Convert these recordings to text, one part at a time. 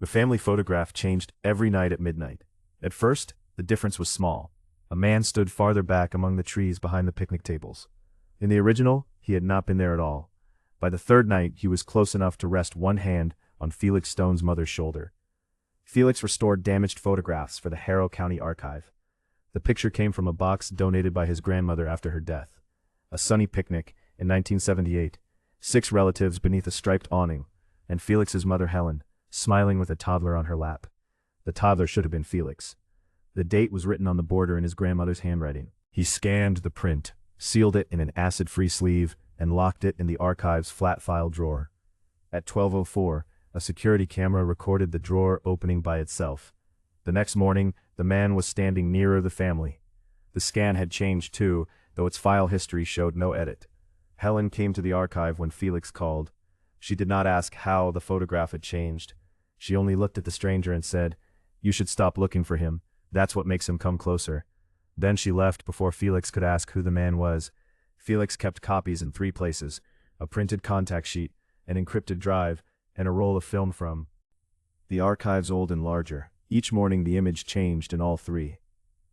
The family photograph changed every night at midnight. At first, the difference was small. A man stood farther back among the trees behind the picnic tables. In the original, he had not been there at all. By the third night, he was close enough to rest one hand on Felix Stone's mother's shoulder. Felix restored damaged photographs for the Harrow County Archive. The picture came from a box donated by his grandmother after her death. A sunny picnic in 1978, 6 relatives beneath a striped awning, and Felix's mother Helen, smiling with a toddler on her lap. The toddler should have been Felix. The date was written on the border in his grandmother's handwriting. He scanned the print, sealed it in an acid-free sleeve, and locked it in the archive's flat file drawer. At 12:04, a security camera recorded the drawer opening by itself. The next morning, the man was standing nearer the family. The scan had changed too, though its file history showed no edit. Helen came to the archive when Felix called. She did not ask how the photograph had changed. She only looked at the stranger and said, "You should stop looking for him. That's what makes him come closer." Then she left before Felix could ask who the man was. Felix kept copies in 3 places: a printed contact sheet, an encrypted drive, and a roll of film from the archive's old and larger. Each morning the image changed in all 3.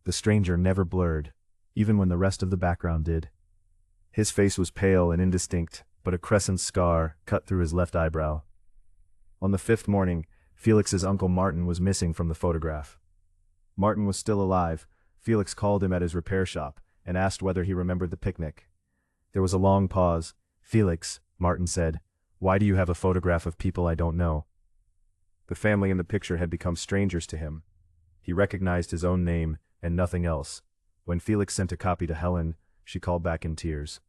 The stranger never blurred, even when the rest of the background did. His face was pale and indistinct, but a crescent scar cut through his left eyebrow. On the 5th morning, Felix's uncle Martin was missing from the photograph. Martin was still alive. Felix called him at his repair shop and asked whether he remembered the picnic. There was a long pause. "Felix," Martin said, "why do you have a photograph of people I don't know?" The family in the picture had become strangers to him. He recognized his own name and nothing else. When Felix sent a copy to Helen, she called back in tears.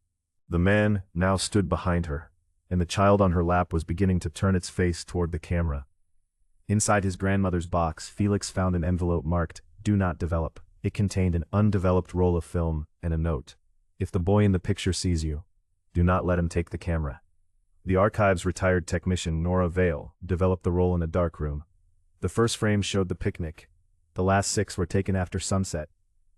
The man now stood behind her, and the child on her lap was beginning to turn its face toward the camera. Inside his grandmother's box, Felix found an envelope marked, "Do not develop." It contained an undeveloped roll of film and a note. "If the boy in the picture sees you, do not let him take the camera." The archive's retired technician Nora Vale developed the roll in a darkroom. The first frame showed the picnic. The last 6 were taken after sunset.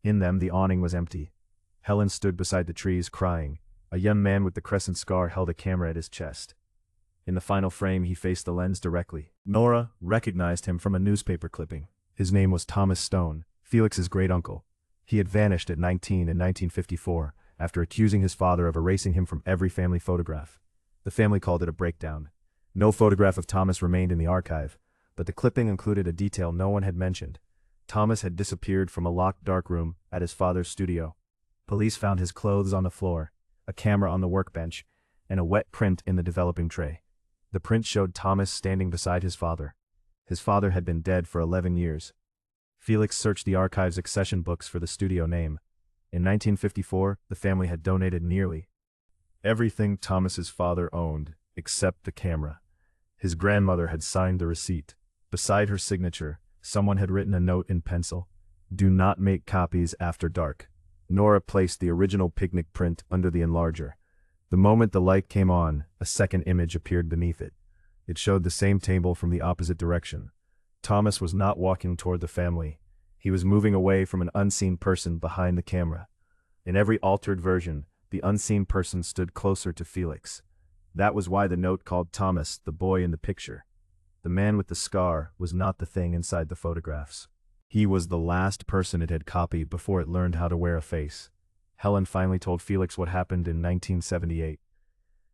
In them the awning was empty. Helen stood beside the trees crying. A young man with the crescent scar held a camera at his chest. In the final frame he faced the lens directly. Nora recognized him from a newspaper clipping. His name was Thomas Stone, Felix's great-uncle. He had vanished at 19 in 1954, after accusing his father of erasing him from every family photograph. The family called it a breakdown. No photograph of Thomas remained in the archive, but the clipping included a detail no one had mentioned. Thomas had disappeared from a locked darkroom at his father's studio. Police found his clothes on the floor, a camera on the workbench, and a wet print in the developing tray. The print showed Thomas standing beside his father. His father had been dead for 11 years. Felix searched the archive's accession books for the studio name. In 1954, the family had donated nearly everything Thomas's father owned, except the camera. His grandmother had signed the receipt. Beside her signature, someone had written a note in pencil: "Do not make copies after dark." Nora placed the original picnic print under the enlarger. The moment the light came on, a second image appeared beneath it. It showed the same table from the opposite direction. Thomas was not walking toward the family. He was moving away from an unseen person behind the camera. In every altered version, the unseen person stood closer to Felix. That was why the note called Thomas the boy in the picture. The man with the scar was not the thing inside the photographs. He was the last person it had copied before it learned how to wear a face. Helen finally told Felix what happened in 1978.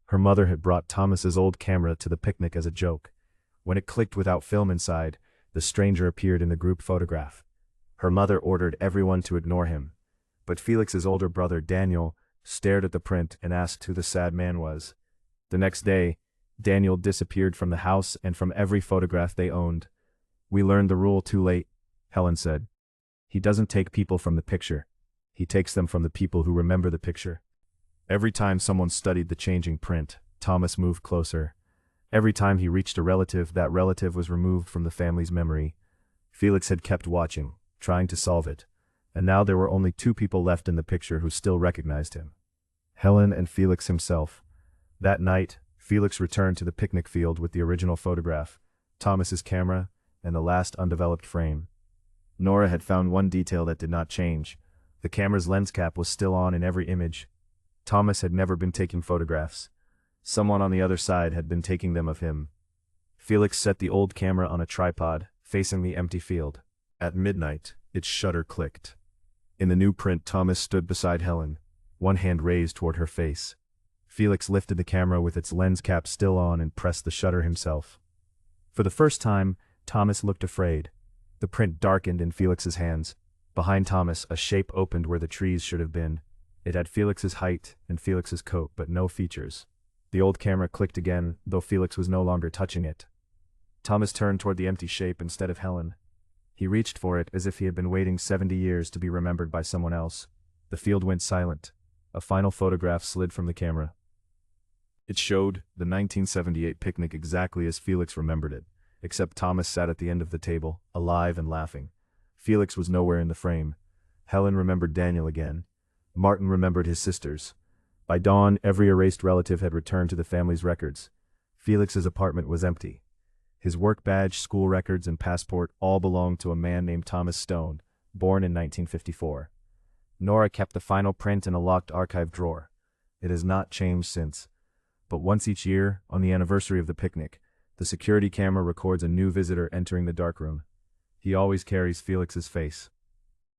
Her mother had brought Thomas's old camera to the picnic as a joke. When it clicked without film inside, the stranger appeared in the group photograph. Her mother ordered everyone to ignore him. But Felix's older brother, Daniel, stared at the print and asked who the sad man was. The next day, Daniel disappeared from the house and from every photograph they owned. "We learned the rule too late," Helen said. "He doesn't take people from the picture. He takes them from the people who remember the picture." Every time someone studied the changing print, Thomas moved closer. Every time he reached a relative, that relative was removed from the family's memory. Felix had kept watching, trying to solve it, and now there were only 2 people left in the picture who still recognized him: Helen and Felix himself. That night, Felix returned to the picnic field with the original photograph, Thomas's camera, and the last undeveloped frame. Nora had found one detail that did not change. The camera's lens cap was still on in every image. Thomas had never been taking photographs. Someone on the other side had been taking them of him. Felix set the old camera on a tripod, facing the empty field. At midnight, its shutter clicked. In the new print, Thomas stood beside Helen, one hand raised toward her face. Felix lifted the camera with its lens cap still on and pressed the shutter himself. For the first time, Thomas looked afraid. The print darkened in Felix's hands. Behind Thomas, a shape opened where the trees should have been. It had Felix's height and Felix's coat, but no features. The old camera clicked again, though Felix was no longer touching it. Thomas turned toward the empty shape instead of Helen. He reached for it as if he had been waiting 70 years to be remembered by someone else. The field went silent. A final photograph slid from the camera. It showed the 1978 picnic exactly as Felix remembered it, except Thomas sat at the end of the table, alive and laughing. Felix was nowhere in the frame. Helen remembered Daniel again. Martin remembered his sisters. By dawn, every erased relative had returned to the family's records. Felix's apartment was empty. His work badge, school records, and passport all belonged to a man named Thomas Stone, born in 1954. Nora kept the final print in a locked archive drawer. It has not changed since. But once each year, on the anniversary of the picnic, the security camera records a new visitor entering the darkroom. He always carries Felix's face.